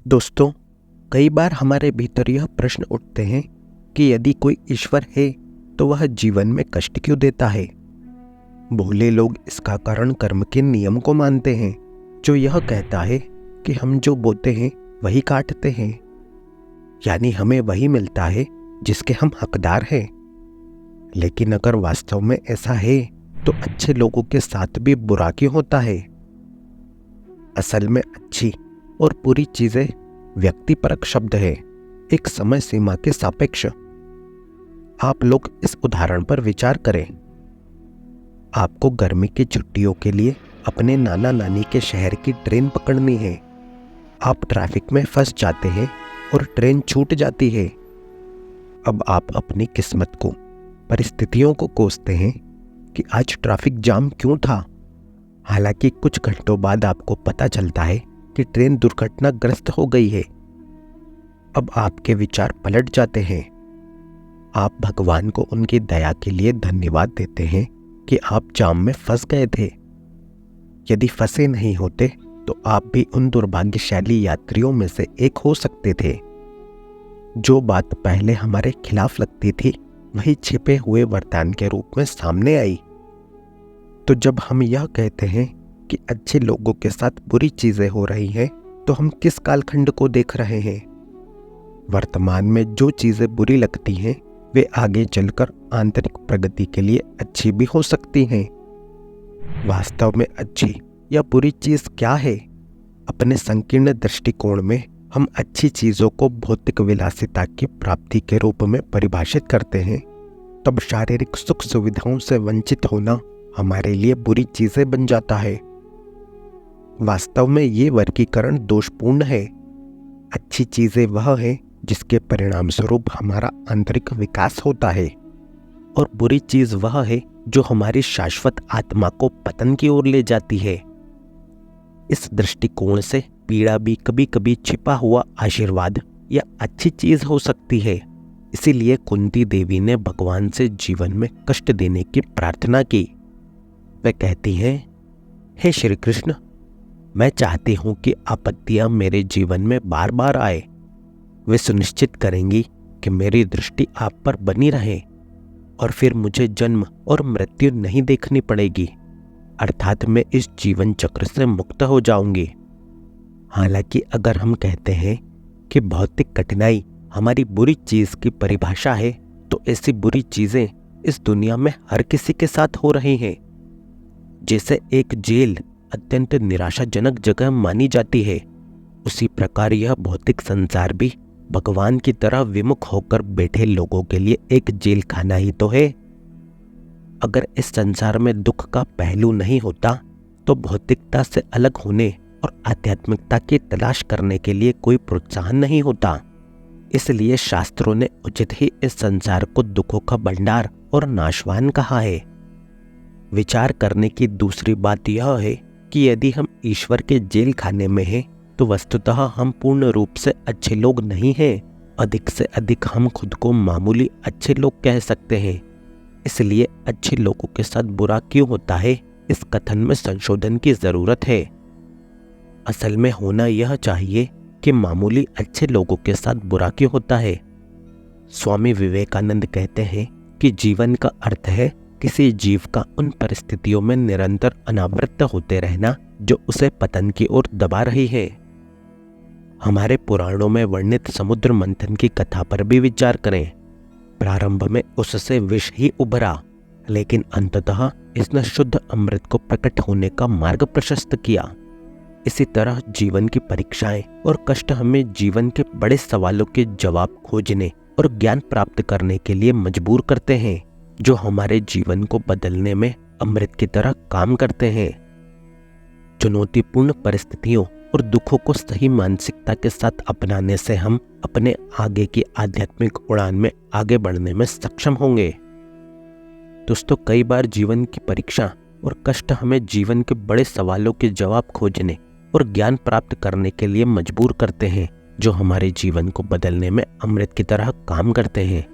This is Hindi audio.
दोस्तों, कई बार हमारे भीतर यह प्रश्न उठते हैं कि यदि कोई ईश्वर है तो वह जीवन में कष्ट क्यों देता है। भोले लोग इसका कारण कर्म के नियम को मानते हैं, जो यह कहता है कि हम जो बोते हैं वही काटते हैं, यानी हमें वही मिलता है जिसके हम हकदार हैं। लेकिन अगर वास्तव में ऐसा है तो अच्छे लोगों के साथ भी बुरा क्यों होता है। असल में अच्छी और बुरी चीजें व्यक्तिपरक शब्द है, एक समय सीमा के सापेक्ष। आप लोग इस उदाहरण पर विचार करें। आपको गर्मी की छुट्टियों के लिए अपने नाना नानी के शहर की ट्रेन पकड़नी है। आप ट्रैफिक में फंस जाते हैं और ट्रेन छूट जाती है। अब आप अपनी किस्मत को, परिस्थितियों को कोसते हैं कि आज ट्रैफिक जाम क्यों था। हालांकि कुछ घंटों बाद आपको पता चलता है कि ट्रेन दुर्घटनाग्रस्त हो गई है। अब आपके विचार पलट जाते हैं। आप भगवान को उनकी दया के लिए धन्यवाद देते हैं कि आप जाम में फंस गए थे। यदि फंसे नहीं होते तो आप भी उन दुर्भाग्यशाली यात्रियों में से एक हो सकते थे। जो बात पहले हमारे खिलाफ लगती थी वही छिपे हुए वरदान के रूप में सामने आई। तो जब हम यह कहते हैं कि अच्छे लोगों के साथ बुरी चीजें हो रही हैं, तो हम किस कालखंड को देख रहे हैं। वर्तमान में जो चीजें बुरी लगती हैं वे आगे चलकर आंतरिक प्रगति के लिए अच्छी भी हो सकती हैं। वास्तव में अच्छी या बुरी चीज क्या है। अपने संकीर्ण दृष्टिकोण में हम अच्छी चीजों को भौतिक विलासिता की प्राप्ति के रूप में परिभाषित करते हैं, तब शारीरिक सुख सुविधाओं से वंचित होना हमारे लिए बुरी चीजें बन जाता है। वास्तव में ये वर्गीकरण दोषपूर्ण है। अच्छी चीजें वह है जिसके परिणाम स्वरूप हमारा आंतरिक विकास होता है, और बुरी चीज वह है जो हमारी शाश्वत आत्मा को पतन की ओर ले जाती है। इस दृष्टिकोण से पीड़ा भी कभी कभी छिपा हुआ आशीर्वाद या अच्छी चीज हो सकती है। इसीलिए कुंती देवी ने भगवान से जीवन में कष्ट देने की प्रार्थना की। वे कहती हैं, हे श्री कृष्ण, मैं चाहती हूं कि आपत्तियां मेरे जीवन में बार बार आए। वे सुनिश्चित करेंगी कि मेरी दृष्टि आप पर बनी रहे और फिर मुझे जन्म और मृत्यु नहीं देखनी पड़ेगी, अर्थात मैं इस जीवन चक्र से मुक्त हो जाऊंगी। हालांकि अगर हम कहते हैं कि भौतिक कठिनाई हमारी बुरी चीज की परिभाषा है, तो ऐसी बुरी चीजें इस दुनिया में हर किसी के साथ हो रही हैं। जैसे एक जेल अत्यंत निराशाजनक जगह मानी जाती है, उसी प्रकार यह भौतिक संसार भी भगवान की तरह विमुख होकर बैठे लोगों के लिए एक जेल खाना ही तो है। अगर इस संसार में दुख का पहलू नहीं होता तो भौतिकता से अलग होने और आध्यात्मिकता की तलाश करने के लिए कोई प्रोत्साहन नहीं होता। इसलिए शास्त्रों ने उचित ही इस संसार को दुखों का भंडार और नाशवान कहा है। विचार करने की दूसरी बात यह है कि यदि हम ईश्वर के जेल खाने में हैं, तो वस्तुतः हम पूर्ण रूप से अच्छे लोग नहीं हैं। अधिक से अधिक हम खुद को मामूली अच्छे लोग कह सकते हैं। इसलिए अच्छे लोगों के साथ बुरा क्यों होता है, इस कथन में संशोधन की जरूरत है। असल में होना यह चाहिए कि मामूली अच्छे लोगों के साथ बुरा क्यों होता है। स्वामी विवेकानंद कहते हैं कि जीवन का अर्थ है किसी जीव का उन परिस्थितियों में निरंतर अनावृत होते रहना जो उसे पतन की ओर दबा रही है। हमारे पुराणों में वर्णित समुद्र मंथन की कथा पर भी विचार करें। प्रारंभ में उससे विष ही उभरा, लेकिन अंततः इसने शुद्ध अमृत को प्रकट होने का मार्ग प्रशस्त किया। इसी तरह जीवन की परीक्षाएं और कष्ट हमें जीवन के बड़े सवालों के जवाब खोजने और ज्ञान प्राप्त करने के लिए मजबूर करते हैं, जो हमारे जीवन को बदलने में अमृत की तरह काम करते हैं। चुनौतीपूर्ण परिस्थितियों और दुखों को सही मानसिकता के साथ अपनाने से हम अपने आगे की आध्यात्मिक उड़ान में आगे बढ़ने में सक्षम होंगे। दोस्तों, कई बार जीवन की परीक्षा और कष्ट हमें जीवन के बड़े सवालों के जवाब खोजने और ज्ञान प्राप्त करने के लिए मजबूर करते हैं, जो हमारे जीवन को बदलने में अमृत की तरह काम करते हैं।